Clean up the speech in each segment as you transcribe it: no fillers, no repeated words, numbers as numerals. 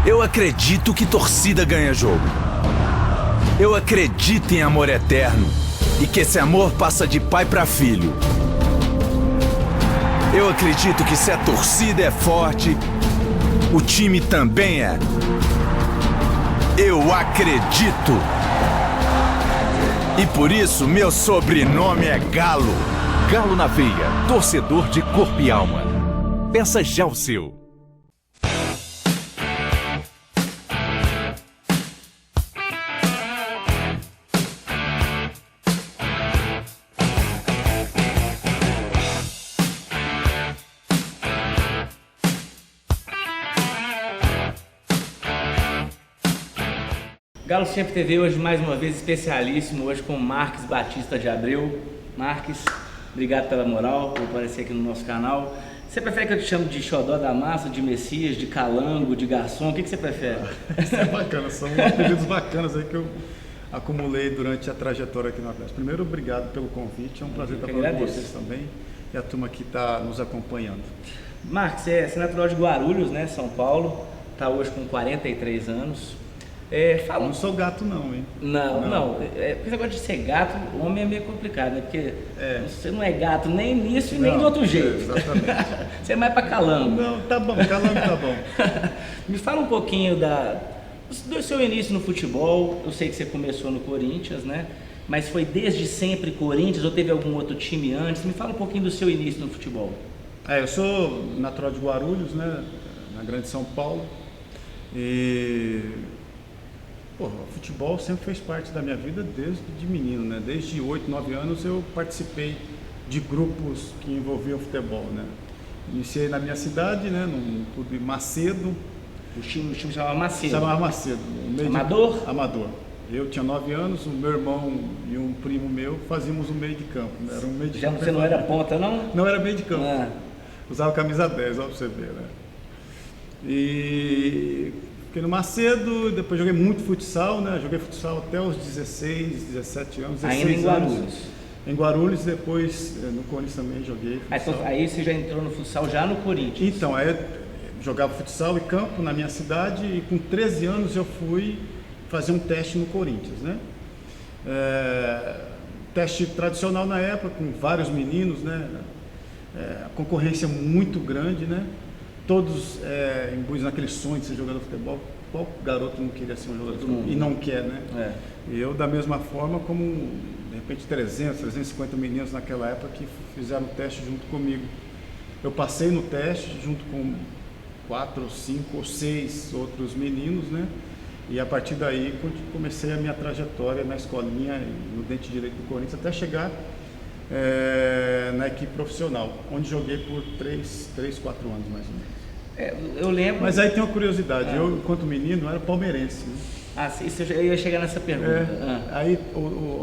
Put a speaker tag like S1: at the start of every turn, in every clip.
S1: Eu acredito que torcida ganha jogo. Eu acredito em amor eterno e que esse amor passa de pai para filho. Eu acredito que se a torcida é forte, o time também é. Eu acredito. E por isso meu sobrenome é Galo.
S2: Galo na veia, torcedor de corpo e alma. Peça já o seu.
S3: Galo Sempre TV hoje mais uma vez especialíssimo, hoje com Marques Batista de Abreu. Marques, obrigado pela moral, por aparecer aqui no nosso canal. Você prefere que eu te chame de Xodó da Massa, de Messias, de Calango, de Garçom? O que você prefere?
S4: Isso é bacana, são apelidos bacanas aí que eu acumulei durante a trajetória aqui no Atlético. Primeiro, obrigado pelo convite, é um prazer estar falando com vocês também e a turma que está nos acompanhando.
S3: Marques, você é natural de Guarulhos, né, São Paulo, está hoje com 43 anos.
S4: Fala. Não sou gato não, hein?
S3: Não. Porque esse negócio de ser gato, o homem é meio complicado, né? Porque você não é gato nem nisso e nem de outro jeito.
S4: Exatamente.
S3: Você é mais pra calango.
S4: Não, tá bom, calango tá bom.
S3: Me fala um pouquinho do seu início no futebol. Eu sei que você começou no Corinthians, né? Mas foi desde sempre Corinthians ou teve algum outro time antes? Me fala um pouquinho do seu início no futebol.
S4: Eu sou natural de Guarulhos, né? Na Grande São Paulo. E... o futebol sempre fez parte da minha vida desde menino, né? Desde 8, 9 anos eu participei de grupos que envolviam futebol, né? Iniciei na minha cidade, né? No clube Macedo.
S3: O time chamava Macedo?
S4: Chamava Macedo.
S3: Amador?
S4: Amador. Eu tinha 9 anos, o meu irmão e um primo meu fazíamos o meio de campo. Era um meio de campo.
S3: Você não era ponta, não?
S4: Não era meio de campo. Usava camisa 10, olha pra você ver, né? E... fiquei no Macedo, depois joguei muito futsal, né? Joguei futsal até os 16, 17 anos.
S3: Ainda em Guarulhos?
S4: Em Guarulhos, depois no Corinthians também joguei futsal.
S3: Aí você já entrou no futsal já no Corinthians?
S4: Então, aí eu jogava futsal e campo na minha cidade e com 13 anos eu fui fazer um teste no Corinthians, né? Teste tradicional na época, com vários meninos, né? Concorrência muito grande, né? Todos imbuídos naquele sonho de ser jogador de futebol. Qual garoto não queria ser um jogador de futebol? E não quer, né? E eu, da mesma forma, como de repente 300, 350 meninos naquela época que fizeram o teste junto comigo. Eu passei no teste junto com 4, 5 ou 6 outros meninos, né? E a partir daí comecei a minha trajetória na escolinha, no Dente Direito do Corinthians, até chegar na equipe profissional, onde joguei por 3, 4 anos mais ou menos.
S3: Eu lembro.
S4: Mas aí tem uma curiosidade, eu enquanto menino era palmeirense, né?
S3: Isso eu ia chegar nessa pergunta.
S4: Aí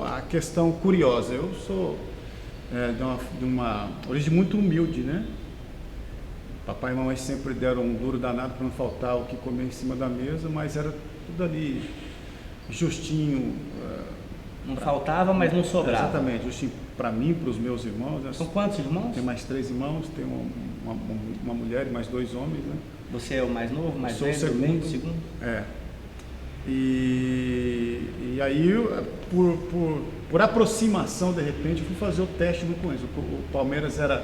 S4: a questão curiosa, eu sou de uma origem muito humilde, né? Papai e mamãe sempre deram um duro danado para não faltar o que comer em cima da mesa, mas era tudo ali justinho.
S3: Não faltava, mas não sobrava.
S4: Exatamente, justinho para mim, para os meus irmãos. Né?
S3: São quantos irmãos?
S4: Tem mais 3 irmãos, tem uma mulher e mais 2 homens, né?
S3: Você é o mais novo, mais velho?
S4: Sou o segundo. E aí, por aproximação, de repente, eu fui fazer o teste no Corinthians. O Palmeiras era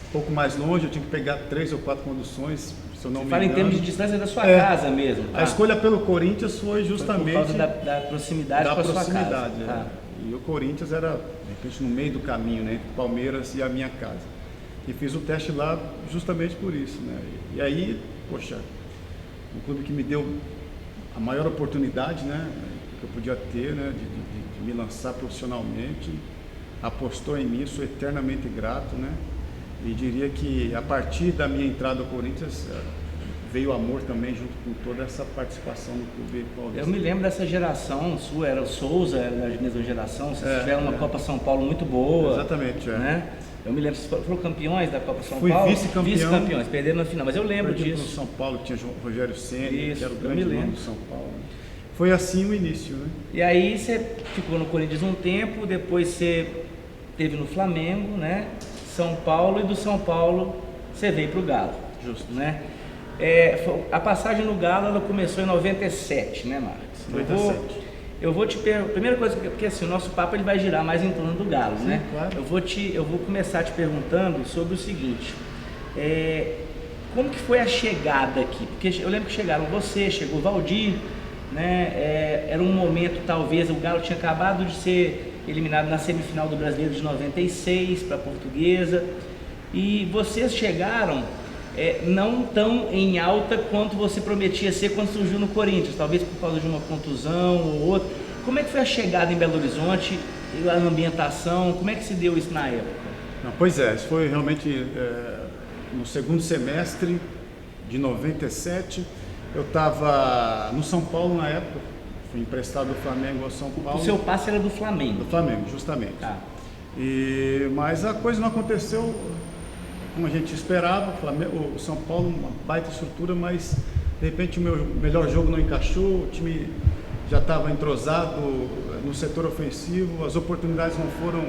S4: um pouco mais longe, eu tinha que pegar 3 ou 4 conduções, se eu não me engano.
S3: Fala em termos de distância da sua casa mesmo. Tá?
S4: A escolha pelo Corinthians foi justamente...
S3: Foi por causa da proximidade com a sua casa.
S4: Tá. E o Corinthians era, de repente, no meio do caminho, né, entre o Palmeiras e a minha casa. E fiz o teste lá justamente por isso, né? E aí, poxa, um clube que me deu a maior oportunidade, né, que eu podia ter, né, de me lançar profissionalmente, apostou em mim, sou eternamente grato, né? E diria que a partir da minha entrada ao Corinthians veio o amor também junto com toda essa participação no clube paulista.
S3: Eu me lembro dessa geração sua, era o Souza, era da mesma geração, vocês tiveram uma Copa São Paulo muito boa.
S4: Exatamente,
S3: né? Eu me lembro, vocês foram campeões da Copa São
S4: Fui
S3: Paulo?
S4: vice-campeão.
S3: Vice-campeões, perderam na final, mas eu lembro disso.
S4: No São Paulo tinha Rogério Ceni, que era o
S3: eu
S4: grande
S3: me
S4: nome do São Paulo. Foi assim o início, né?
S3: E aí você ficou no Corinthians um tempo, depois você teve no Flamengo, né? São Paulo, e do São Paulo você veio para o Galo.
S4: Justo.
S3: Né? A passagem no Galo ela começou em 97, né, Marcos?
S4: 97.
S3: Eu vou te perguntar, primeira coisa, porque assim, o nosso papo ele vai girar mais em torno do Galo,
S4: Sim,
S3: né?
S4: claro.
S3: Eu vou começar te perguntando sobre o seguinte, como que foi a chegada aqui? Porque eu lembro que chegou o Valdir, né? Era um momento, talvez, o Galo tinha acabado de ser eliminado na semifinal do Brasileiro de 96 para a Portuguesa, e vocês chegaram não tão em alta quanto você prometia ser quando surgiu no Corinthians, talvez por causa de uma contusão ou outra. Como é que foi a chegada em Belo Horizonte, a ambientação, como é que se deu isso na época?
S4: Não, pois isso foi realmente no segundo semestre de 97. Eu estava no São Paulo na época, fui emprestado do Flamengo ao São Paulo.
S3: O seu passe era do Flamengo?
S4: Do Flamengo, justamente.
S3: Tá.
S4: Mas a coisa não aconteceu como a gente esperava. O São Paulo, uma baita estrutura, mas de repente o meu melhor jogo não encaixou, o time já estava entrosado no setor ofensivo, as oportunidades não foram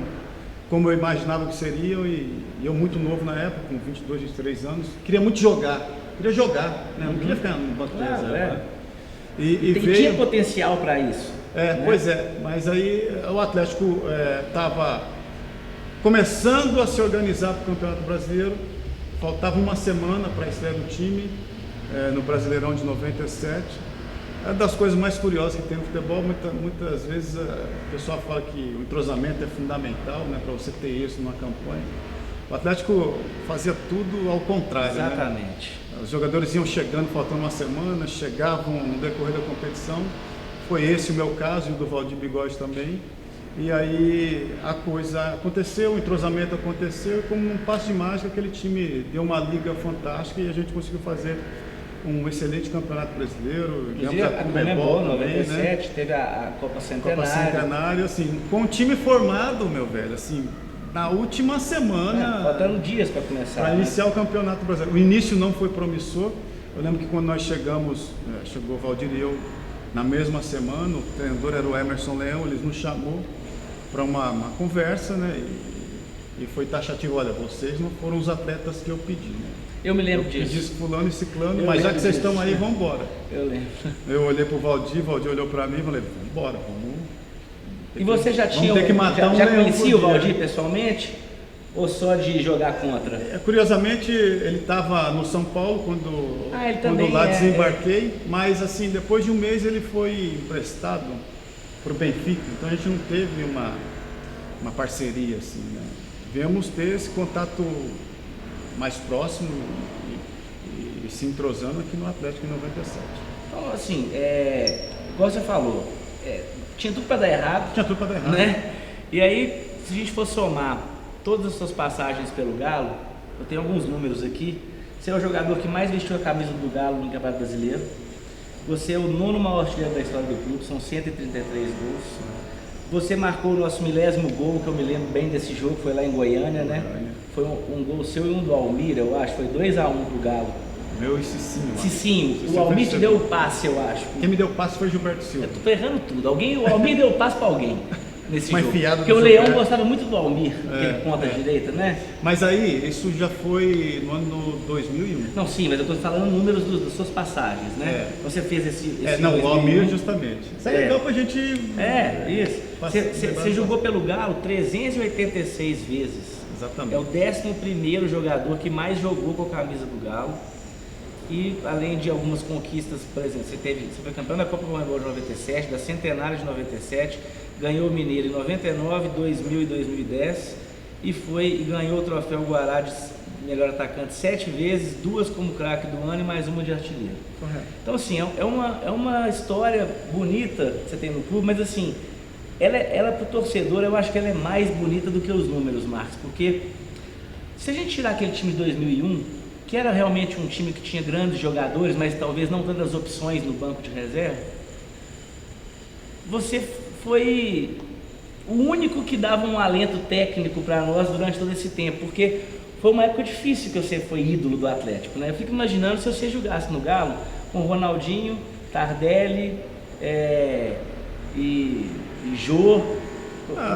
S4: como eu imaginava que seriam, e eu muito novo na época, com 22, 23 anos, queria muito jogar, né? Não queria ficar no banco de reserva.
S3: Tinha potencial para isso.
S4: Né? Pois mas aí o Atlético estava começando a se organizar para o Campeonato Brasileiro, faltava uma semana para a estreia do time no Brasileirão de 97. É das coisas mais curiosas que tem no futebol. Muitas vezes o pessoal fala que o entrosamento é fundamental, né, para você ter isso numa campanha. O Atlético fazia tudo ao contrário.
S3: Exatamente.
S4: Né? Os jogadores iam chegando, faltando uma semana, chegavam no decorrer da competição. Foi esse o meu caso e o do Valdir Bigode também. E aí a coisa aconteceu, o entrosamento aconteceu, e como um passo de mágica aquele time deu uma liga fantástica e a gente conseguiu fazer um excelente campeonato brasileiro.
S3: Inclusive a Conmebol, 97, né? Teve a Copa Centenário.
S4: Copa Centenário, assim, com o time formado, meu velho, assim, na última semana.
S3: Faltando dias para começar.
S4: Para iniciar o Campeonato Brasileiro. O início não foi promissor. Eu lembro que quando nós chegamos, chegou o Valdir e eu na mesma semana, o treinador era o Emerson Leão, ele nos chamou para uma conversa, né? E foi taxativo: olha, vocês não foram os atletas que eu pedi, né?
S3: Eu me lembro disso.
S4: Disse fulano e ciclano, mas já que vocês estão aí, vamos embora.
S3: Eu lembro.
S4: Eu olhei pro Valdir olhou para mim e falei: vamos embora, vamos.
S3: E você já tinha,
S4: ter que matar
S3: já conhecia o Valdir pessoalmente? Ou só de jogar contra?
S4: Curiosamente, ele estava no São Paulo quando lá desembarquei, mas assim, depois de um mês ele foi emprestado para o Benfica, então a gente não teve uma parceria assim, né? Viemos ter esse contato mais próximo e se entrosando aqui no Atlético em 97.
S3: Então, assim, igual você falou, tinha tudo para dar errado.
S4: Tinha tudo para dar errado.
S3: Né? E aí, se a gente for somar todas as suas passagens pelo Galo, eu tenho alguns números aqui. Você é o jogador que mais vestiu a camisa do Galo no Campeonato Brasileiro. Você é o 9º maior artilheiro da história do clube, são 133 gols. Você marcou o nosso 1000º gol, que eu me lembro bem desse jogo, foi lá em Goiânia, né? Foi um gol seu e um do Almir, eu acho, foi 2-1 pro Galo.
S4: Meu e Cicinho.
S3: Cicinho. O Almir te deu o passe, eu acho.
S4: Quem me deu o passe foi Gilberto Silva.
S3: Eu tô errando tudo. O Almir deu o passe pra alguém nesse jogo. Porque o
S4: Leão
S3: Leão gostava muito do Almir, aquele ponta direita, né?
S4: Mas aí, isso já foi no ano 2001.
S3: Não, sim, mas eu tô falando números das suas passagens, né? Você fez esse
S4: não,
S3: 2001.
S4: o Almir justamente. Isso é legal pra gente...
S3: isso. Você jogou pelo Galo 386 vezes.
S4: Exatamente.
S3: É o 11º jogador que mais jogou com a camisa do Galo. E além de algumas conquistas, por exemplo, você foi campeão da Copa Conmebol de 97, da Centenário de 97, ganhou o Mineiro em 99, 2000 e 2010 e ganhou o troféu Guará de melhor atacante 7 vezes, 2 como craque do ano e mais uma de artilheiro.
S4: Correto.
S3: Então assim, é uma história bonita que você tem no clube, mas assim, ela para o torcedor, eu acho que ela é mais bonita do que os números, Marcos, porque se a gente tirar aquele time de 2001, que era realmente um time que tinha grandes jogadores, mas talvez não tantas opções no banco de reserva, você foi o único que dava um alento técnico para nós durante todo esse tempo, porque foi uma época difícil que você foi ídolo do Atlético, né? Eu fico imaginando se você jogasse no Galo com Ronaldinho, Tardelli e Jô,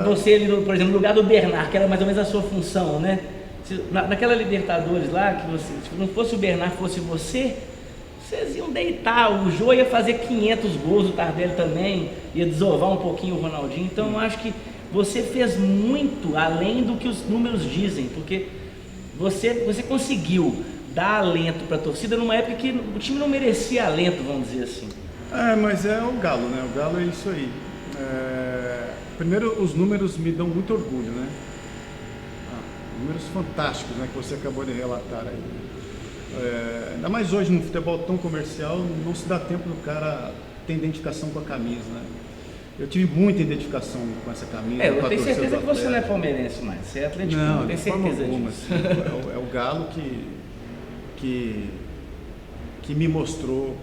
S3: você ali, por exemplo, no lugar do Bernard, que era mais ou menos a sua função, né? Naquela Libertadores lá, que você, se não fosse o Bernard, fosse você, vocês iam deitar, o Jô ia fazer 500 gols, o Tardelli também, ia desovar um pouquinho o Ronaldinho, então eu acho que você fez muito além do que os números dizem, porque você conseguiu dar alento para a torcida numa época que o time não merecia alento, vamos dizer assim.
S4: Mas é o Galo, né? O Galo é isso aí. Primeiro, os números me dão muito orgulho, né? Números fantásticos, né? Que você acabou de relatar aí. Ainda mais hoje, num futebol tão comercial, não se dá tempo do cara ter identificação com a camisa, né? Eu tive muita identificação com essa camisa.
S3: Eu tenho certeza que você não é palmeirense mais, você é atleticano,
S4: não,
S3: tenho certeza disso.
S4: Assim, é o Galo que me mostrou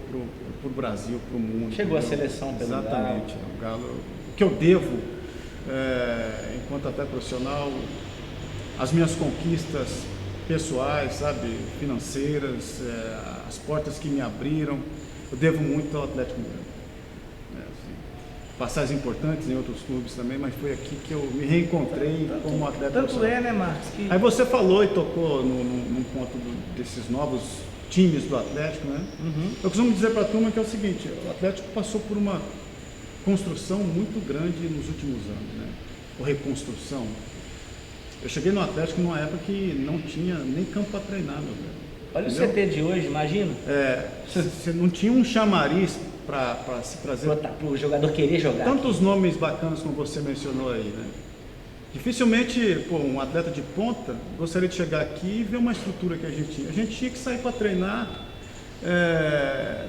S4: pro Brasil, pro mundo.
S3: Chegou a seleção pelo Galo.
S4: Exatamente. O Galo, o que eu devo, enquanto atleta profissional, as minhas conquistas pessoais, sabe, financeiras, as portas que me abriram, eu devo muito ao Atlético Mineiro. Passagens importantes em outros clubes também, mas foi aqui que eu me reencontrei como atleta.
S3: Tanto né, Marcos? Que...
S4: Aí você falou e tocou num ponto desses novos times do Atlético, né?
S3: Uhum.
S4: Eu costumo dizer para a turma que é o seguinte, o Atlético passou por uma construção muito grande nos últimos anos, né? Ou reconstrução. Eu cheguei no Atlético numa época que não tinha nem campo para treinar, meu velho.
S3: Olha
S4: entendeu?
S3: O CT de hoje, imagina.
S4: Você não tinha um chamariz para se trazer.
S3: Para o jogador querer jogar.
S4: Tantos nomes bacanas como você mencionou aí, né? Dificilmente, um atleta de ponta gostaria de chegar aqui e ver uma estrutura que a gente tinha. A gente tinha que sair para treinar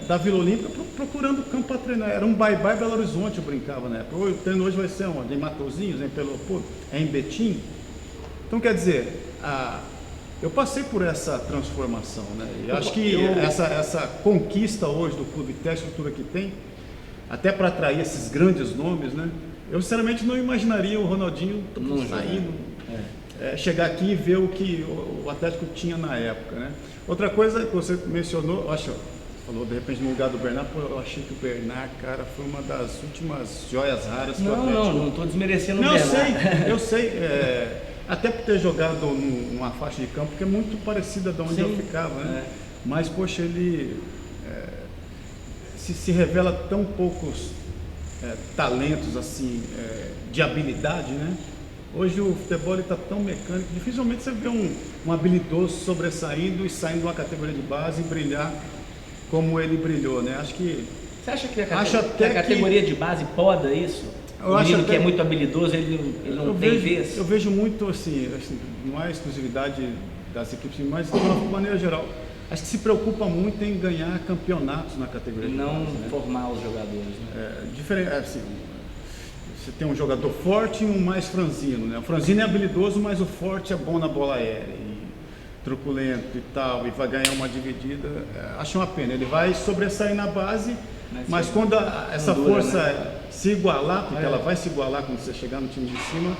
S4: da Vila Olímpica procurando campo para treinar. Era um bye-bye Belo Horizonte, eu brincava, né? O treino hoje vai ser onde? Em Matosinhos, em Pelopô, em Betim. Então, quer dizer, eu passei por essa transformação, né? E acho que essa conquista hoje do clube, até a estrutura que tem, até para atrair esses grandes nomes, né? Eu sinceramente não imaginaria o Ronaldinho saindo, chegar aqui e ver o que o Atlético tinha na época, né? Outra coisa que você mencionou, você falou de repente no lugar do Bernard, eu achei que o Bernard, cara, foi uma das últimas joias raras que o Atlético...
S3: Não estou desmerecendo o
S4: Bernard. Eu
S3: Bernard.
S4: sei. Até por ter jogado numa faixa de campo que é muito parecida de onde eu ficava, né? Mas, poxa, ele se revela tão poucos talentos assim, de habilidade, né? Hoje o futebol está tão mecânico, dificilmente você vê um habilidoso sobressaindo e saindo de uma categoria de base e brilhar como ele brilhou, né? Acho que...
S3: Você acha que a categoria de base poda isso? O menino que é muito habilidoso, ele não tem vez?
S4: Eu vejo muito assim, não é exclusividade das equipes, mas de uma maneira geral. Acho que se preocupa muito em ganhar campeonatos na categoria de base.
S3: Não formar os jogadores, né?
S4: Diferente, assim, você tem um jogador forte e um mais franzino, né? O franzino é habilidoso, mas o forte é bom na bola aérea, e truculento e tal, e vai ganhar uma dividida. Acho uma pena, ele vai sobressair na base, mas quando essa força se igualar, porque ela vai se igualar quando você chegar no time de cima,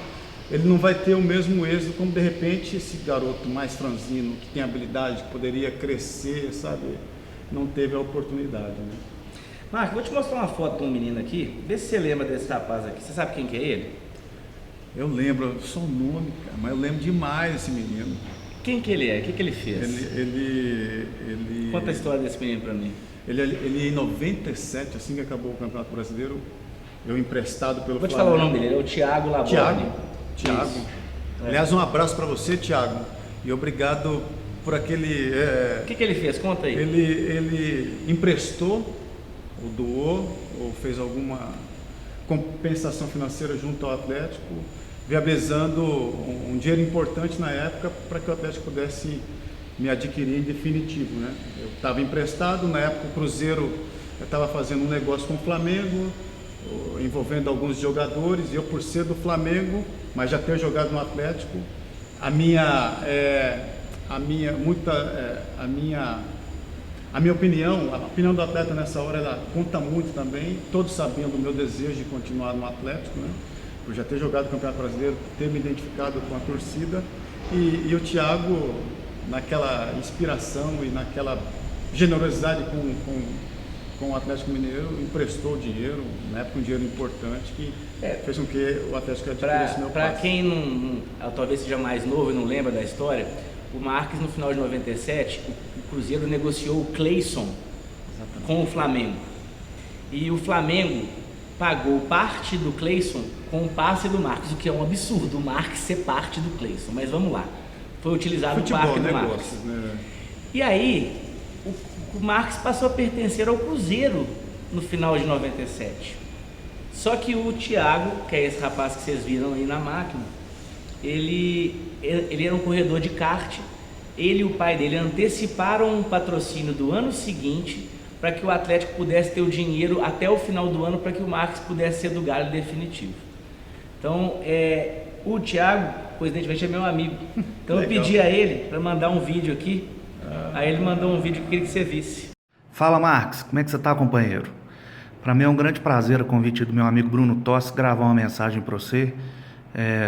S4: ele não vai ter o mesmo êxito como de repente esse garoto mais franzino, que tem habilidade, que poderia crescer, sabe, não teve a oportunidade, né?
S3: Marco, vou te mostrar uma foto de um menino aqui, vê se você lembra desse rapaz aqui. Você sabe quem que é ele?
S4: Eu lembro, só o nome, cara, mas eu lembro demais desse menino.
S3: Quem que ele é? O que ele fez?
S4: Ele...
S3: Conta a história desse menino pra mim.
S4: Ele em 97, assim que acabou o Campeonato Brasileiro, eu emprestado pelo Flamengo.
S3: Vou te falar o nome dele, ele é o Thiago Laborde.
S4: Thiago. Aliás, um abraço para você, Thiago, e obrigado por aquele...
S3: O que ele fez? Conta aí.
S4: Ele emprestou, ou doou, ou fez alguma compensação financeira junto ao Atlético, viabilizando um dinheiro importante na época para que o Atlético pudesse me adquirir em definitivo, né? Eu estava emprestado, na época o Cruzeiro estava fazendo um negócio com o Flamengo, envolvendo alguns jogadores, e eu, por ser do Flamengo, mas já ter jogado no Atlético, a minha opinião, a opinião do atleta nessa hora, ela conta muito também, todos sabendo do meu desejo de continuar no Atlético, né? Por já ter jogado o Campeonato Brasileiro, ter me identificado com a torcida, e o Thiago, naquela inspiração e naquela generosidade com o Atlético Mineiro, emprestou dinheiro, na época um dinheiro importante, que fez com que o Atlético adquirisse meu passe.
S3: Para quem não, talvez seja mais novo e não lembra da história, o Marques, no final de 97, o Cruzeiro negociou o Cleison com o Flamengo. E o Flamengo pagou parte do Cleison com o passe do Marques, o que é um absurdo, o Marques ser parte do Cleison. Mas vamos lá, foi utilizado o parque do Marques. Né? E aí, o Marques passou a pertencer ao Cruzeiro no final de 97. Só que o Thiago, que é esse rapaz que vocês viram aí na máquina, ele era um corredor de kart. Ele e o pai dele anteciparam um patrocínio do ano seguinte para que o Atlético pudesse ter o dinheiro até o final do ano para que o Marques pudesse ser do Galo definitivo. Então, o Thiago, coincidentemente, é meu amigo. Então eu pedi a ele para mandar um vídeo aqui. Aí ele mandou um vídeo que eu queria que você visse.
S5: Fala, Marques, como é que você tá, companheiro? Para mim é um grande prazer, a convite do meu amigo Bruno Tossi, gravar uma mensagem para você.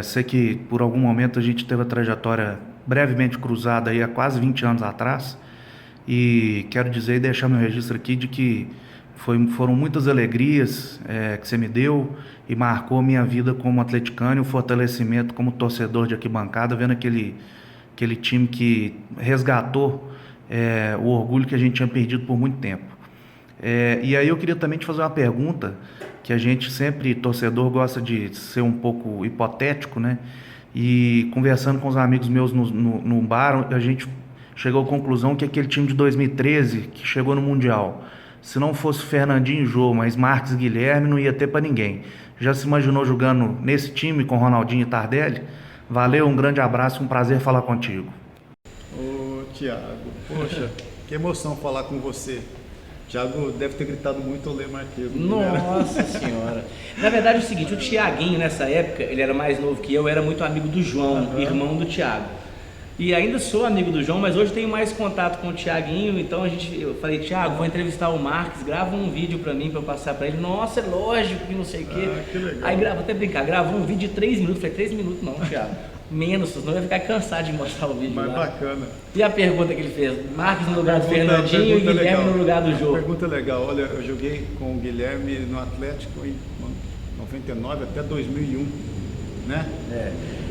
S5: Sei que por algum momento a gente teve a trajetória brevemente cruzada aí há quase 20 anos atrás, e quero dizer e deixar meu registro aqui de que foram muitas alegrias que você me deu e marcou a minha vida como atleticano e o fortalecimento como torcedor de arquibancada, vendo aquele time que resgatou o orgulho que a gente tinha perdido por muito tempo. E aí eu queria também te fazer uma pergunta, que a gente sempre, torcedor, gosta de ser um pouco hipotético, né? E conversando com os amigos meus no bar, a gente chegou à conclusão que aquele time de 2013, que chegou no Mundial, se não fosse Fernandinho e Jô, mas Marques e Guilherme, não ia ter para ninguém. Já se imaginou jogando nesse time com Ronaldinho e Tardelli? Valeu, um grande abraço, um prazer falar contigo.
S4: Ô Thiago, poxa, que emoção falar com você. Thiago deve ter gritado muito o Lê Marquês.
S3: Nossa senhora. Na verdade é o seguinte, o Thiaguinho nessa época, ele era mais novo que eu era muito amigo do João, irmão do Thiago. E ainda sou amigo do João, mas hoje tenho mais contato com o Thiaguinho, então eu falei, Thiago, vou entrevistar o Marques, grava um vídeo pra mim, pra eu passar pra ele. Nossa, é lógico, que não sei o quê.
S4: Que legal.
S3: Aí vou até brincar, gravou um vídeo de 3 minutos, falei, 3 minutos não, Thiago. Menos, senão vai ficar cansado de mostrar o vídeo.
S4: Mas
S3: lá.
S4: Bacana.
S3: E a pergunta que ele fez? Marques no lugar do Fernandinho e Guilherme
S4: legal.
S3: no lugar do Jô.
S4: Pergunta legal. Olha, eu joguei com o Guilherme no Atlético em 99 até 2001, né?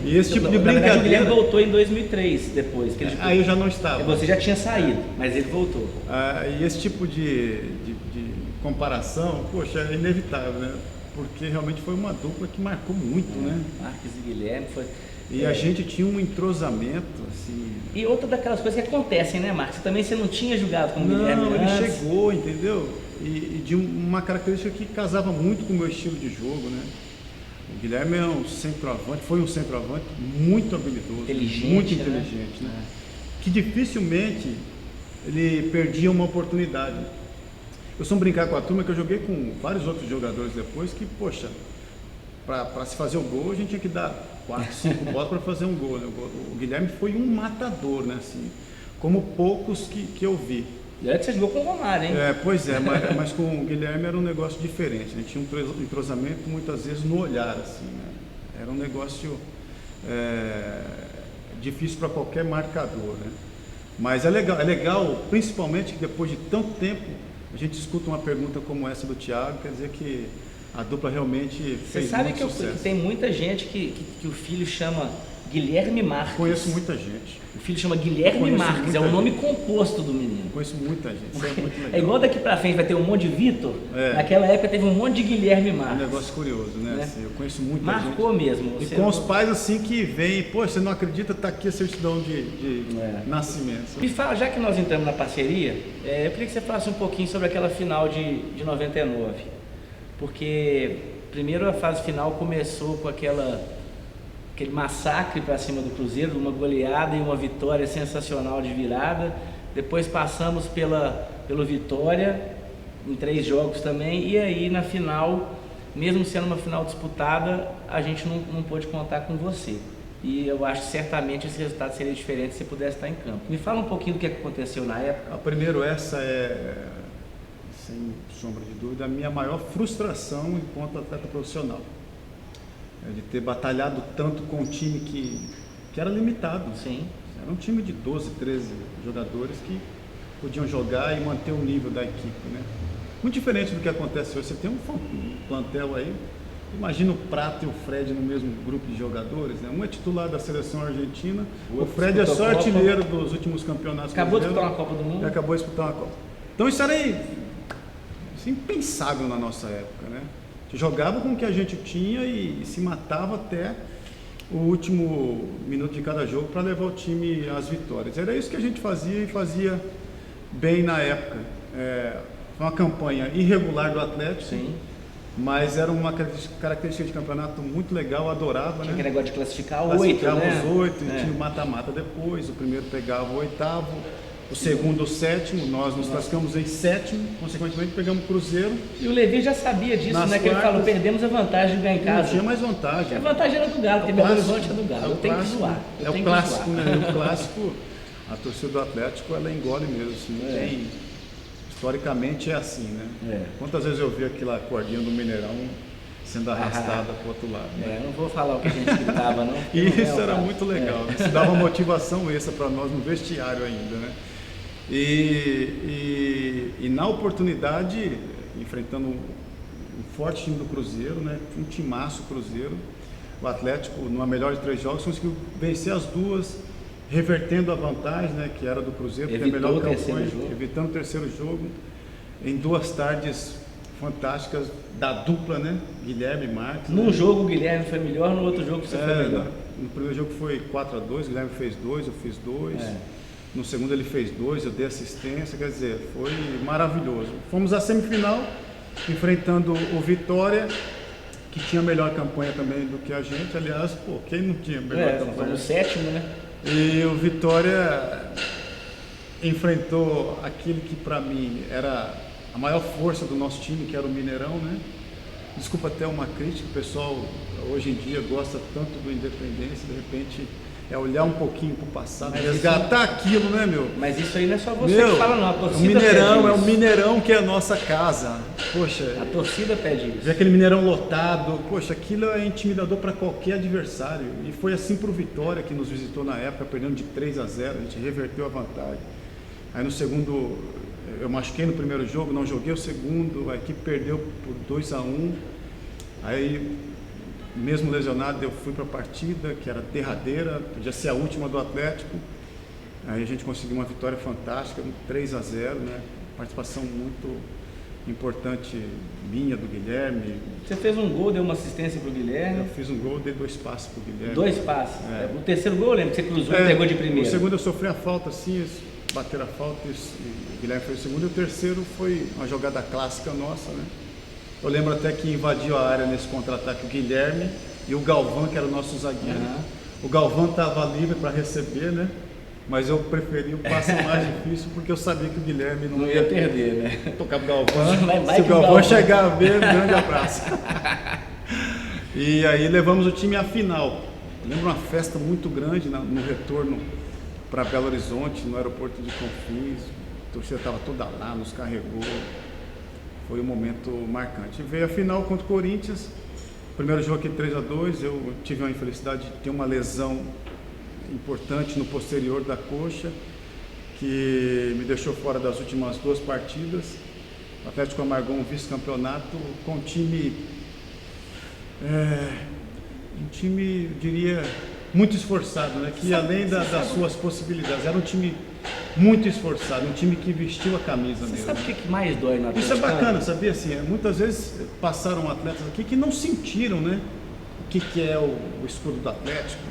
S4: E esse tipo de brincadeira...
S3: Na verdade, o Guilherme voltou em 2003, depois. Que ele...
S4: Aí eu já não estava.
S3: Você já tinha saído, mas ele voltou.
S4: E esse tipo de comparação, poxa, é inevitável, né? Porque realmente foi uma dupla que marcou muito, né?
S3: Marques e Guilherme foi...
S4: E a gente tinha um entrosamento, assim...
S3: E outra daquelas coisas que acontecem, né, Marcos? Você não tinha jogado com o Guilherme
S4: Não, ele
S3: antes.
S4: chegou, entendeu? E de uma característica que casava muito com o meu estilo de jogo, né? O Guilherme é um centroavante, foi um centroavante muito habilidoso, muito inteligente, né? Que dificilmente ele perdia uma oportunidade. Eu sou brincar com a turma que eu joguei com vários outros jogadores depois que, poxa, para se fazer o gol a gente tinha que dar 4, 5 bolas para fazer um gol, né? O Guilherme foi um matador, né? Assim, como poucos que eu vi.
S3: E olha que você jogou com o Romário, hein?
S4: Pois é, mas com o Guilherme era um negócio diferente, né? Tinha um entrosamento muitas vezes no olhar, assim, né? Era um negócio difícil para qualquer marcador, né? Mas é legal, principalmente que depois de tanto tempo a gente escuta uma pergunta como essa do Thiago, quer dizer que a dupla realmente fez muito sucesso. Você sabe
S3: que tem muita gente que o filho chama Guilherme Marques.
S4: Conheço muita gente.
S3: O filho chama Guilherme Marques, é o nome composto do menino.
S4: Conheço muita gente, isso é muito legal.
S3: É igual daqui pra frente vai ter um monte de Vitor, naquela época teve um monte de Guilherme Marques.
S4: Um negócio curioso, né? Assim, eu conheço muita gente.
S3: Marcou mesmo.
S4: E com os pais assim que vêm, pô, você não acredita, tá aqui a certidão de nascimento.
S3: Me fala, já que nós entramos na parceria, eu queria que você falasse um pouquinho sobre aquela final de 99. Porque primeiro a fase final começou com aquele massacre para cima do Cruzeiro, uma goleada e uma vitória sensacional de virada. Depois passamos pelo Vitória, em 3 jogos também, e aí na final, mesmo sendo uma final disputada, a gente não pôde contar com você. E eu acho que certamente esse resultado seria diferente se você pudesse estar em campo. Me fala um pouquinho do que aconteceu na época.
S4: Primeiro, essa é, sem sombra de dúvida, a minha maior frustração enquanto atleta profissional. De ter batalhado tanto com um time que era limitado.
S3: Sim.
S4: Era um time de 12, 13 jogadores que podiam jogar e manter o nível da equipe, né? Muito diferente do que acontece hoje. Você tem um plantel aí, imagina o Prato e o Fred no mesmo grupo de jogadores, né? Um é titular da seleção argentina, o Fred é só artilheiro dos últimos campeonatos.
S3: Acabou de disputar uma Copa do Mundo.
S4: Acabou de disputar uma Copa. Então isso era aí, impensável na nossa época, né? A gente jogava com o que a gente tinha e se matava até o último minuto de cada jogo para levar o time às vitórias. Era isso que a gente fazia e fazia bem na época. Foi uma campanha irregular do Atlético,
S3: Sim.
S4: mas era uma característica de campeonato muito legal, adorava,
S3: Tinha
S4: né?
S3: aquele negócio de classificar 8, né?
S4: Os 8, e tinha o mata-mata depois, o primeiro pegava o 8º, o segundo o 7º, nós nos classificamos em 7º, consequentemente pegamos o Cruzeiro.
S3: E o Levi já sabia disso,
S4: Nas
S3: né? Que ele
S4: quartas,
S3: falou, perdemos a vantagem de ganhar em casa.
S4: Não tinha mais vantagem.
S3: A vantagem era do Galo, porque Belo Horizonte é do Galo. Eu tenho que zoar.
S4: É o clássico, né? O clássico, a torcida do Atlético, ela engole mesmo, assim, não tem... Historicamente é assim, né? Quantas vezes eu vi aquela cordinha do Mineirão sendo arrastada para o outro lado, né?
S3: Eu não vou falar o que a gente gritava, não.
S4: E isso era muito legal, né? Isso dava motivação extra para nós no vestiário ainda, né? E na oportunidade, enfrentando um forte time do Cruzeiro, né? Um timaço Cruzeiro, o Atlético, numa melhor de 3 jogos, conseguiu vencer as duas, revertendo a vantagem, né? Que era do Cruzeiro, porque é a melhor campanha, evitando o terceiro jogo, em 2 tardes fantásticas da dupla, né? Guilherme e Marques.
S3: Num jogo o Guilherme foi melhor, no outro jogo você foi melhor.
S4: No primeiro jogo foi 4-2, o Guilherme fez 2, eu fiz 2. No segundo ele fez 2, eu dei assistência, quer dizer, foi maravilhoso. Fomos à semifinal, enfrentando o Vitória, que tinha melhor campanha também do que a gente. Aliás, pô, quem não tinha melhor campanha?
S3: O 7º, né?
S4: E o Vitória enfrentou aquele que para mim era a maior força do nosso time, que era o Mineirão, né? Desculpa até uma crítica, o pessoal hoje em dia gosta tanto do Independência, de repente é olhar um pouquinho para o passado, resgatar aquilo, né, meu?
S3: Mas isso aí não é só você que fala, não. A torcida
S4: o Mineirão
S3: pede
S4: é o
S3: isso.
S4: Mineirão que é a nossa casa. Poxa,
S3: A torcida pede isso.
S4: ver aquele Mineirão lotado, poxa, aquilo é intimidador para qualquer adversário. E foi assim para o Vitória, que nos visitou na época, perdendo de 3-0, a gente reverteu a vantagem. Aí no segundo, eu machuquei no primeiro jogo, não joguei o segundo, a equipe perdeu por 2-1. Aí, mesmo lesionado, eu fui para a partida, que era derradeira, podia ser a última do Atlético. Aí a gente conseguiu uma vitória fantástica, 3-0, né? Participação muito importante minha, do Guilherme.
S3: Você fez um gol, deu uma assistência pro Guilherme.
S4: Eu fiz um gol, dei 2 passes pro Guilherme.
S3: 2 passes. O terceiro gol, eu lembro que você cruzou e pegou de primeira.
S4: O segundo eu sofri a falta, assim, bateram a falta e o Guilherme fez o segundo. E o terceiro foi uma jogada clássica nossa, né? Eu lembro até que invadiu a área nesse contra-ataque o Guilherme e o Galvão, que era o nosso zagueiro. O Galvão estava livre para receber, né? Mas eu preferi o passe mais difícil porque eu sabia que o Guilherme não
S3: ia perder, né?
S4: Tocar pro Galvão.
S3: Vai
S4: Se o Galvão chegar a ver, grande abraço. E aí levamos o time à final. Eu lembro uma festa muito grande no retorno para Belo Horizonte, no aeroporto de Confins. A torcida estava toda lá, nos carregou. Foi um momento marcante. Veio a final contra o Corinthians. Primeiro jogo aqui 3-2. Eu tive uma infelicidade de ter uma lesão importante no posterior da coxa, que me deixou fora das últimas 2 partidas. O Atlético amargou um vice-campeonato com um time, eu diria, muito esforçado, né? Que além das suas possibilidades, era um time muito esforçado, um time que vestiu a camisa mesmo.
S3: Você sabe o que mais dói no Atlético?
S4: Isso é bacana, sabia? Assim, muitas vezes passaram atletas aqui que não sentiram, né? O que é o escudo do Atlético,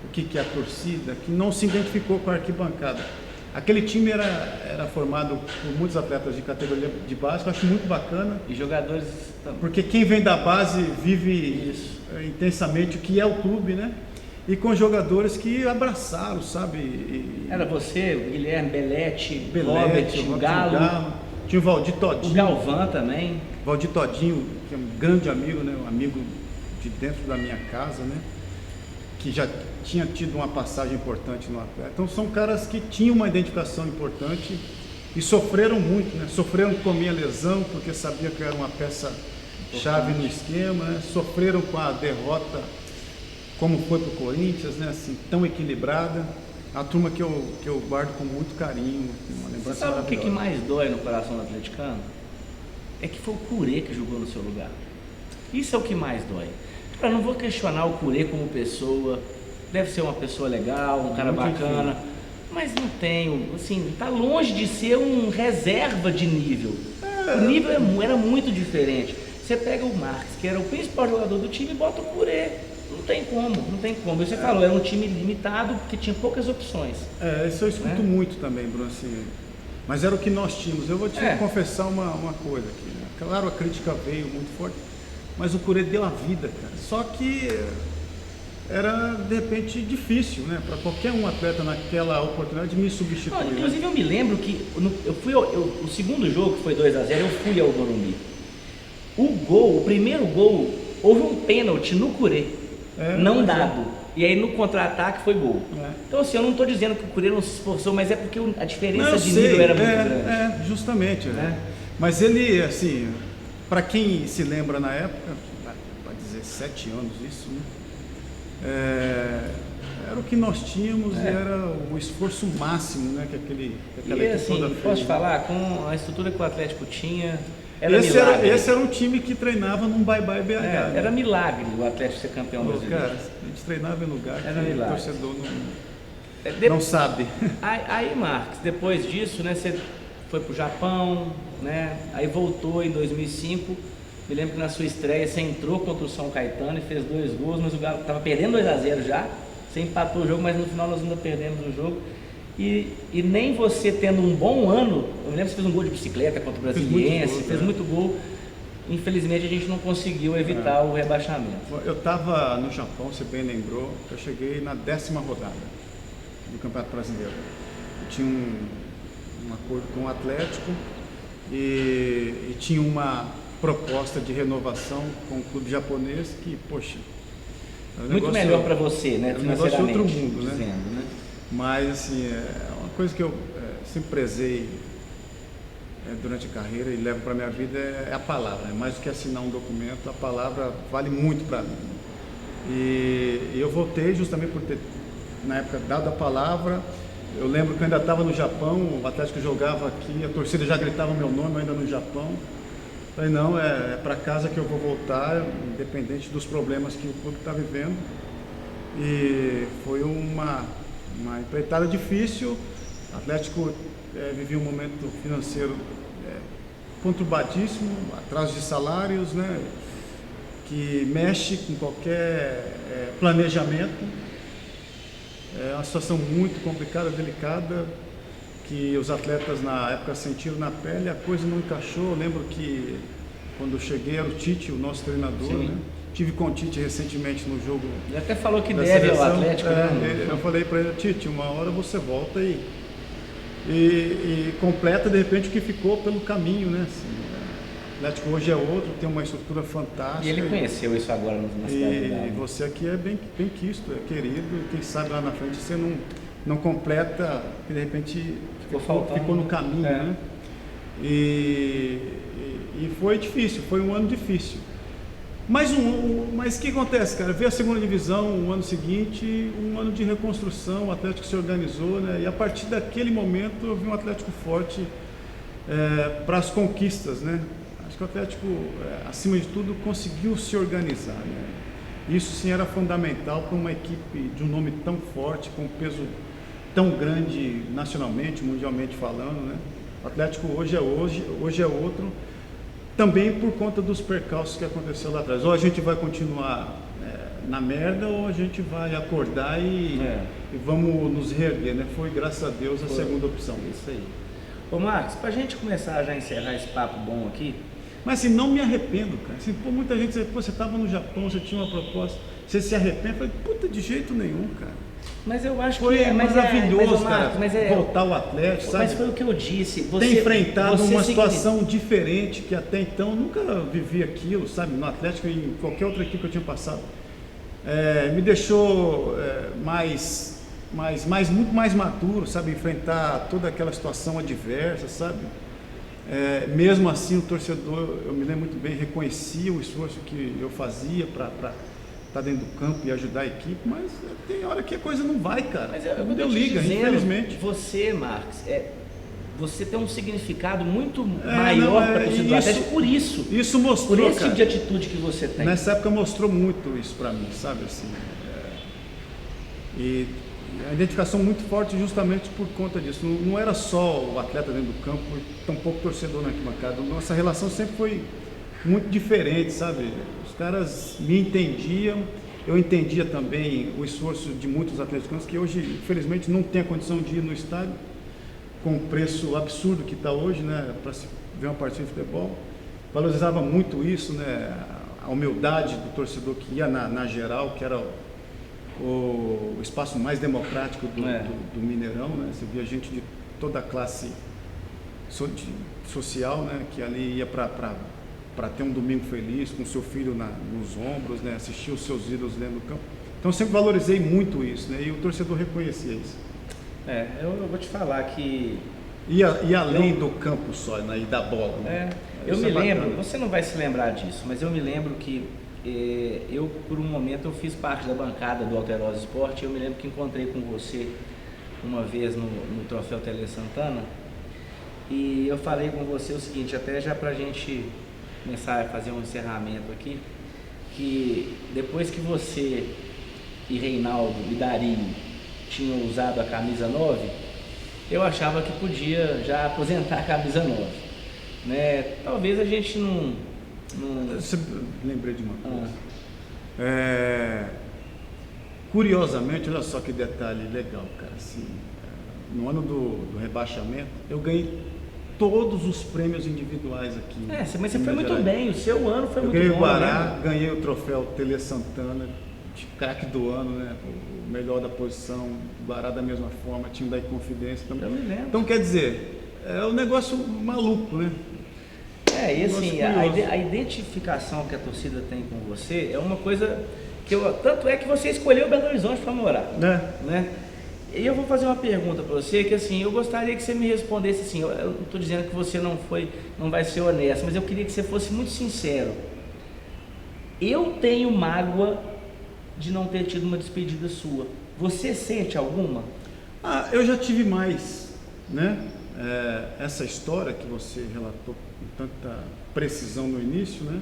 S4: o que é a torcida, que não se identificou com a arquibancada. Aquele time era formado por muitos atletas de categoria de base, que eu acho muito bacana.
S3: E jogadores também.
S4: Porque quem vem da base vive intensamente o que é o clube, né? E com jogadores que abraçaram, sabe?
S3: Era você, o Guilherme, Belete, Robert, o Galo.
S4: Tinha o Valdir Todinho.
S3: O Galvão também.
S4: Valdir Todinho, que é um grande amigo, né? Um amigo de dentro da minha casa, né? Que já tinha tido uma passagem importante no Atlético. Então são caras que tinham uma identificação importante e sofreram muito, né? Sofreram com a minha lesão, porque sabiam que eu era uma peça-chave no esquema, né? Sofreram com a derrota, como foi para o Corinthians, né? Assim, tão equilibrada. A turma que eu guardo com muito carinho, uma lembrança.
S3: Você sabe o que mais dói no coração do atleticano? É que foi o Curê que jogou no seu lugar. Isso é o que mais dói. Eu não vou questionar o Curê como pessoa, deve ser uma pessoa legal, um cara bacana, mas não tem, assim, tá longe de ser um reserva de nível. nível era muito diferente. Você pega o Marques, que era o principal jogador do time, e bota o Curê. Não tem como. Você falou, era um time limitado, porque tinha poucas opções.
S4: Isso eu escuto muito também, Bruno, assim, mas era o que nós tínhamos. Eu vou te confessar uma coisa aqui, né? Claro, a crítica veio muito forte, mas o Curê deu a vida, cara. Só que era, de repente, difícil, né? Para qualquer um atleta naquela oportunidade de me substituir.
S3: Inclusive, né? Eu me lembro que o segundo jogo, que foi 2-0, eu fui ao Morumbi. O primeiro gol, houve um pênalti no Curê, não dado. E aí no contra-ataque foi gol. Então assim, eu não estou dizendo que o Curê não se esforçou, mas é porque a diferença de nível era muito grande.
S4: Justamente. Mas ele, assim, para quem se lembra na época, vai dizer 7 anos isso, né? Era o que nós tínhamos e era o esforço máximo, né, que aquela equipe toda fez.
S3: Posso falar, com a estrutura que o Atlético tinha,
S4: esse era um time que treinava num bye-bye BH.
S3: Era milagre o Atlético ser campeão brasileiro.
S4: Cara, a gente treinava em lugar que
S3: milagre.
S4: O torcedor não sabe.
S3: Aí, Marques, depois disso, né, você foi pro Japão, né, aí voltou em 2005. Me lembro que na sua estreia você entrou contra o São Caetano e fez 2 gols, mas o Galo estava perdendo 2-0 já. Você empatou o jogo, mas no final nós ainda perdemos o jogo. E nem você tendo um bom ano, eu me lembro que você fez um gol de bicicleta contra o Brasiliense, fez muito gol. Infelizmente a gente não conseguiu evitar o rebaixamento.
S4: Eu estava no Japão, você bem lembrou, eu cheguei na 10ª rodada do Campeonato Brasileiro. Eu tinha um acordo com o Atlético e tinha uma proposta de renovação com o clube japonês que, poxa...
S3: Muito melhor para você, né?
S4: É um negócio de outro mundo, né?
S3: Dizendo, né?
S4: Mas, assim, uma coisa que eu sempre prezei durante a carreira e levo para a minha vida é a palavra. Mais do que assinar um documento, a palavra vale muito para mim. E eu voltei justamente por ter, na época, dado a palavra. Eu lembro que eu ainda estava no Japão, o Atlético jogava aqui, a torcida já gritava o meu nome ainda no Japão. Falei, não, é para casa que eu vou voltar, independente dos problemas que o clube está vivendo. E foi uma empreitada difícil. O Atlético vivia um momento financeiro conturbadíssimo, atraso de salários, né, que mexe com qualquer planejamento. É uma situação muito complicada, delicada, que os atletas na época sentiram na pele, a coisa não encaixou. Eu lembro que quando eu cheguei era o Tite, o nosso treinador, né? Tive com o Tite recentemente no jogo.
S3: Ele até falou que deve ao Atlético.
S4: Eu falei para ele, Tite, uma hora você volta e completa de repente o que ficou pelo caminho, né? Assim, o Atlético hoje é outro, tem uma estrutura fantástica.
S3: E ele conheceu isso agora na cidade.
S4: E você aqui é bem quisto, é querido, quem sabe lá na frente você não completa, que de repente ficou no caminho, né? E foi difícil, foi um ano difícil. Mas o que acontece, cara? Veio a segunda divisão, o ano seguinte, um ano de reconstrução, o Atlético se organizou, né? E a partir daquele momento eu vi um Atlético forte para as conquistas, né? Acho que o Atlético, acima de tudo, conseguiu se organizar, né? Isso sim era fundamental para uma equipe de um nome tão forte, com um peso tão grande nacionalmente, mundialmente falando, né? O Atlético hoje é outro, também por conta dos percalços que aconteceu lá atrás. Ou a gente vai continuar na merda, ou a gente vai acordar e vamos nos reerguer, né? Foi, graças a Deus, a segunda opção.
S3: Isso aí. Ô Marcos, pra gente começar a encerrar esse papo bom aqui...
S4: Mas assim, não me arrependo, cara. Assim, muita gente diz, você estava no Japão, você tinha uma proposta, você se arrepende? Eu falei, puta, de jeito nenhum, cara.
S3: Mas eu acho
S4: que é maravilhoso, cara, voltar ao Atlético, sabe?
S3: Mas foi o que eu disse.
S4: Tem enfrentado uma situação diferente que até então eu nunca vivi aquilo, sabe? No Atlético e em qualquer outra equipe que eu tinha passado. Me deixou muito mais maduro, sabe? Enfrentar toda aquela situação adversa, sabe? Mesmo assim, o torcedor, eu me lembro muito bem, reconhecia o esforço que eu fazia para estar dentro do campo e ajudar a equipe, mas tem hora que a coisa não vai, cara. Mas não deu liga, infelizmente.
S3: Você, Marcos, você tem um significado muito maior para a torcida do Atlético por isso.
S4: Isso mostrou,
S3: por esse tipo de atitude que você tem.
S4: Nessa época mostrou muito isso para mim, sabe assim. E a identificação muito forte justamente por conta disso. Não era só o atleta dentro do campo, tampouco torcedor na arquibancada. Nossa relação sempre foi muito diferente, sabe? Os caras me entendiam, eu entendia também o esforço de muitos atleticanos que hoje, infelizmente, não tem a condição de ir no estádio com o preço absurdo que está hoje, né, para se ver uma partida de futebol. Valorizava muito isso, né, a humildade do torcedor que ia na geral, que era o espaço mais democrático do Mineirão, né? Você via gente de toda a classe social, né, que ali ia para ter um domingo feliz, com seu filho nos ombros, né, assistir os seus ídolos dentro do campo. Então eu sempre valorizei muito isso, né, e o torcedor reconhecia isso.
S3: Eu vou te falar que...
S4: E além do campo só, né, e da bola. Né?
S3: Eu me lembro, você não vai se lembrar disso, mas eu me lembro que eu, por um momento, eu fiz parte da bancada do Alterosa Esporte. Eu me lembro que encontrei com você uma vez no Troféu Tele Santana, e eu falei com você o seguinte, até já pra gente começar a fazer um encerramento aqui, que depois que você e Reinaldo e Darinho tinham usado a camisa 9, eu achava que podia já aposentar a camisa 9, né? Talvez a gente não...
S4: Lembrei de uma coisa. Curiosamente, olha só que detalhe legal, cara. Assim, no ano do rebaixamento, eu ganhei todos os prêmios individuais aqui.
S3: Mas você foi muito bem, o seu ano foi muito bom.
S4: Eu ganhei o Guará, ganhei o troféu Tele Santana, de craque do ano, né? O melhor da posição, o Guará da mesma forma, time da Inconfidência também.
S3: Eu me lembro.
S4: Então, quer dizer, é um negócio maluco, né?
S3: E assim, a identificação que a torcida tem com você é uma coisa que tanto é que você escolheu Belo Horizonte para morar, né? E eu vou fazer uma pergunta para você que assim, eu gostaria que você me respondesse assim, eu não estou dizendo que você não vai ser honesto, mas eu queria que você fosse muito sincero. Eu tenho mágoa de não ter tido uma despedida sua. Você sente alguma?
S4: Eu já tive mais, né? Essa história que você relatou com tanta precisão no início, né?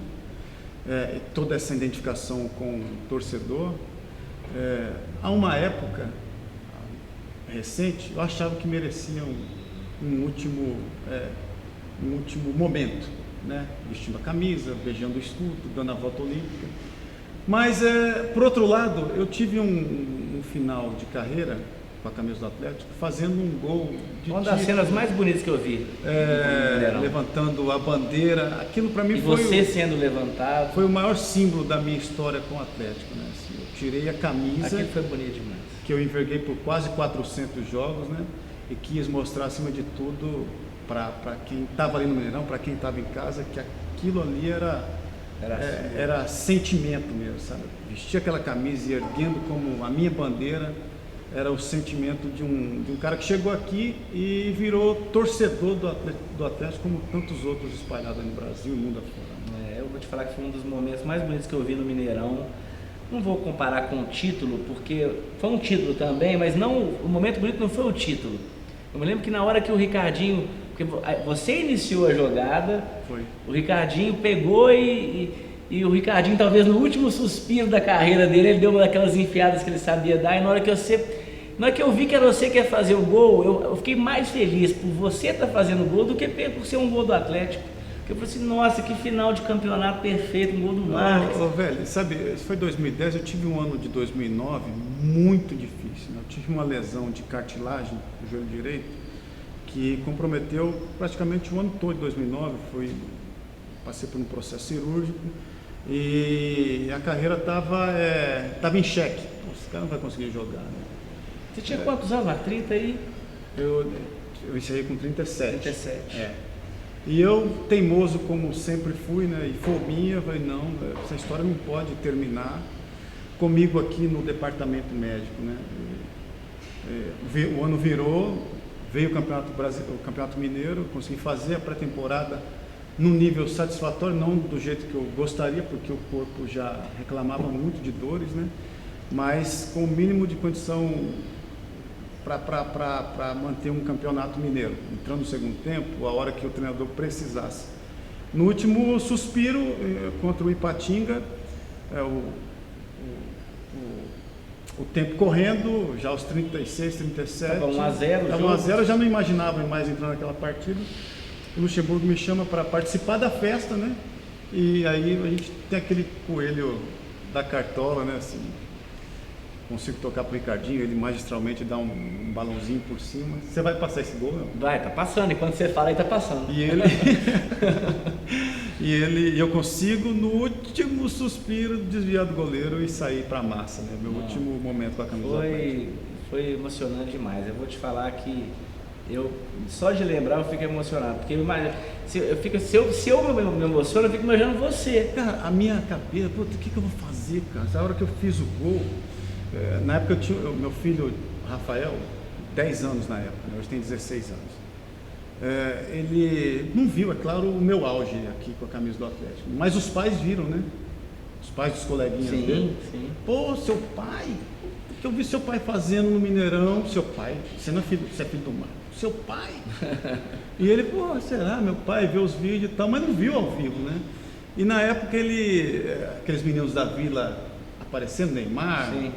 S4: Toda essa identificação com o torcedor. Há uma época recente, eu achava que merecia um último momento, né? Vestindo a camisa, beijando o escudo, dando a volta olímpica. Mas, por outro lado, eu tive um final de carreira com a camisa do Atlético, fazendo um gol de
S3: uma das cenas mais bonitas que eu vi.
S4: Levantando a bandeira, aquilo para mim
S3: você sendo levantado.
S4: Foi o maior símbolo da minha história com o Atlético, né? Assim, eu tirei a camisa.
S3: Aquilo foi bonito demais.
S4: Que eu enverguei por quase 400 jogos, né? E quis mostrar, acima de tudo, para quem estava ali no Mineirão, para quem estava em casa, que aquilo ali era sentimento mesmo, sabe? Vestir aquela camisa e erguendo como a minha bandeira era o sentimento de um cara que chegou aqui e virou torcedor do Atlético, como tantos outros espalhados no Brasil e mundo afora.
S3: Eu vou te falar que foi um dos momentos mais bonitos que eu vi no Mineirão. Não vou comparar com o título, porque foi um título também, mas o momento bonito não foi o título. Eu me lembro que na hora que o Ricardinho, porque você iniciou a jogada,
S4: foi.
S3: O Ricardinho pegou e o Ricardinho, talvez no último suspiro da carreira dele, ele deu uma daquelas enfiadas que ele sabia dar, e na hora que eu vi que era você que ia fazer o gol, eu fiquei mais feliz por você estar fazendo o gol do que por ser um gol do Atlético. Porque eu falei assim, nossa, que final de campeonato perfeito, um gol do Marques.
S4: Velho, sabe, foi 2010, eu tive um ano de 2009 muito difícil, né? Eu tive uma lesão de cartilagem no joelho direito que comprometeu praticamente o ano todo de 2009, passei por um processo cirúrgico e a carreira estava em xeque. Esse cara não vai conseguir jogar, né?
S3: Você tinha quantos anos? 30 aí?
S4: Eu encerrei com 37.
S3: 37.
S4: E eu, teimoso como sempre fui, né? E fominha, falei, não, essa história não pode terminar comigo aqui no departamento médico, né? O ano virou, veio o Campeonato Mineiro, consegui fazer a pré-temporada num nível satisfatório, não do jeito que eu gostaria, porque o corpo já reclamava muito de dores, né? Mas com o mínimo de condição para manter um campeonato mineiro, entrando no segundo tempo, a hora que o treinador precisasse. No último suspiro contra o Ipatinga, o tempo correndo, já aos 36, 37.
S3: Tava 1 a 0.
S4: Tava 1 a 0, eu já não imaginava mais entrar naquela partida. O Luxemburgo me chama para participar da festa, né? E aí a gente tem aquele coelho da cartola, né? Assim, consigo tocar pro Ricardinho, ele magistralmente dá um balãozinho por cima. Você vai passar esse gol, não?
S3: Vai, tá passando. E quando você fala, ele tá passando.
S4: E eu consigo, no último suspiro, desviar do goleiro e sair para a massa, né? Meu último momento com a camisa do Atlético.
S3: Foi emocionante demais. Eu vou te falar que só de lembrar eu fico emocionado, porque eu imagino, se eu me emociono, eu fico imaginando você.
S4: Cara, a minha cabeça, puta, o que eu vou fazer, cara? A hora que eu fiz o gol, na época eu tinha meu filho Rafael, 10 anos na época, né? Hoje tem 16 anos. Ele não viu, é claro, o meu auge aqui com a camisa do Atlético, mas os pais viram, né? Os pais dos coleguinhas dele.
S3: Sim.
S4: Pô, seu pai, o que eu vi seu pai fazendo no Mineirão? Seu pai, você não é filho, você é filho do Marco, seu pai. E ele, pô, será? Meu pai vê os vídeos e tal, mas não viu ao vivo, né? E na época aqueles meninos da Vila aparecendo, Neymar.
S3: Sim.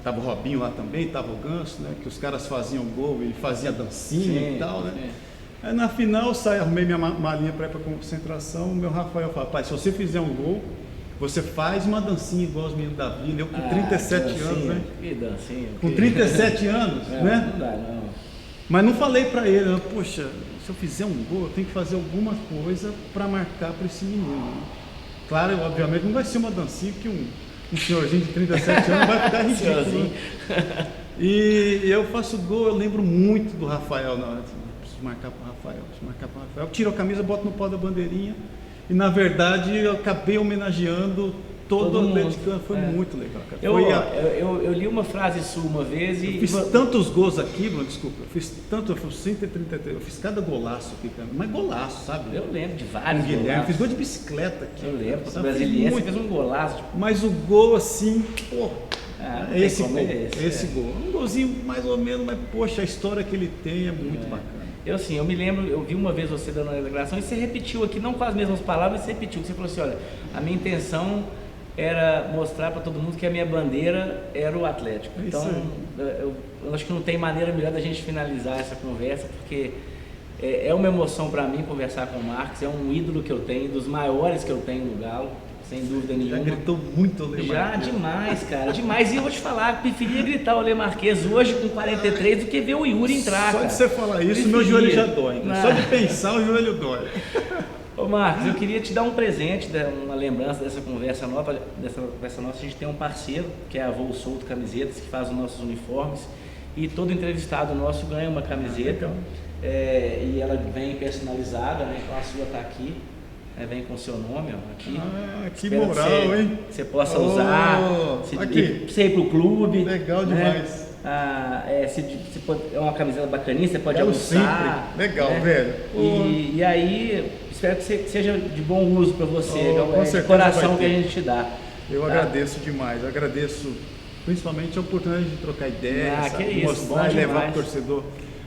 S4: Tava o Robinho lá também, tava o Ganso, né? Que os caras faziam gol e fazia dancinha e tal, né? Sim. Aí na final arrumei minha malinha para ir para concentração. O meu Rafael falou: pai, se você fizer um gol, você faz uma dancinha igual os meninos da Vila. Eu com 37 anos, né?
S3: Que dancinha.
S4: Com 37 anos, né?
S3: Não dá, não.
S4: Mas não falei para ele, né? Poxa, se eu fizer um gol, eu tenho que fazer alguma coisa para marcar para esse menino. Né? Claro, obviamente não vai ser uma dancinha que um senhorzinho de 37 anos vai ficar ridículo. E eu faço gol, eu lembro muito do Rafael na hora. Preciso marcar para o Rafael. Eu tiro a camisa, boto no pó da bandeirinha. E na verdade eu acabei homenageando todo o atleticano. Foi muito legal, cara.
S3: Eu li uma frase sua uma vez e.
S4: Eu fiz tantos gols aqui, Bruno, desculpa. Eu fiz 133. Eu fiz cada golaço aqui, cara. Mas golaço, sabe?
S3: Eu lembro de vários.
S4: Guilherme, eu fiz gol de bicicleta aqui.
S3: Eu lembro, o brasileiro fez um golaço. Tipo...
S4: Mas o gol assim, pô. Esse gol. Um golzinho mais ou menos, mas poxa, a história que ele tem é muito bacana.
S3: Eu me lembro, eu vi uma vez você dando a declaração e você repetiu aqui, não com as mesmas palavras, mas você repetiu. Você falou assim: olha, a minha intenção era mostrar para todo mundo que a minha bandeira era o Atlético. Então, eu acho que não tem maneira melhor da gente finalizar essa conversa, porque é uma emoção para mim conversar com o Marcos, é um ídolo que eu tenho, dos maiores que eu tenho no Galo. Sem dúvida nenhuma.
S4: Já gritou muito o Lê Marquez.
S3: Já, demais, cara, demais. E eu vou te falar, preferia gritar o Lê Marquez hoje com 43 do que ver o Yuri entrar,
S4: Só de você falar isso, meu joelho já dói. Né? Só de pensar, o joelho dói.
S3: Ô Marcos, eu queria te dar um presente, uma lembrança dessa conversa nova, dessa conversa nossa. A gente tem um parceiro, que é a Voo Solto Camisetas, que faz os nossos uniformes. E todo entrevistado nosso ganha uma camiseta. E ela vem personalizada, né? Então a sua está aqui. Vem com o seu nome, ó, aqui.
S4: Que moral, hein?
S3: Você possa usar.
S4: Aqui.
S3: Você ir pro clube.
S4: Legal demais.
S3: É uma camiseta bacaninha, você pode usar.
S4: Sempre. Legal,
S3: né?
S4: velho.
S3: E aí, espero que seja de bom uso para você.
S4: É
S3: de coração que a gente te dá.
S4: Eu agradeço demais. Eu agradeço principalmente a oportunidade de trocar ideias, mostrar e levar para o torcedor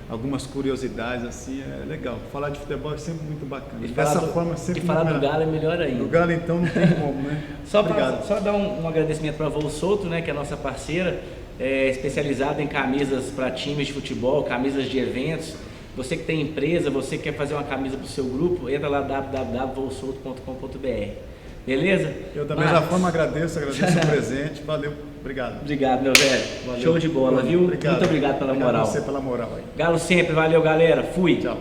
S4: algumas curiosidades, assim, é legal. Falar de futebol é sempre muito bacana. Dessa forma, sempre.
S3: E falar do Galo é melhor ainda.
S4: Do Galo, então, não tem como, né?
S3: Só dar um agradecimento para a Voo Solto, né, que é a nossa parceira, especializada em camisas para times de futebol, camisas de eventos. Você que tem empresa, você que quer fazer uma camisa para o seu grupo, entra lá www.voosolto.com.br. Beleza?
S4: Eu da mesma forma agradeço o presente. Valeu, obrigado.
S3: Obrigado, meu velho. Valeu. Show de bola, viu?
S4: Obrigado.
S3: Muito obrigado pela moral.
S4: Obrigado a você pela moral aí.
S3: Galo sempre, valeu, galera. Fui.
S4: Tchau.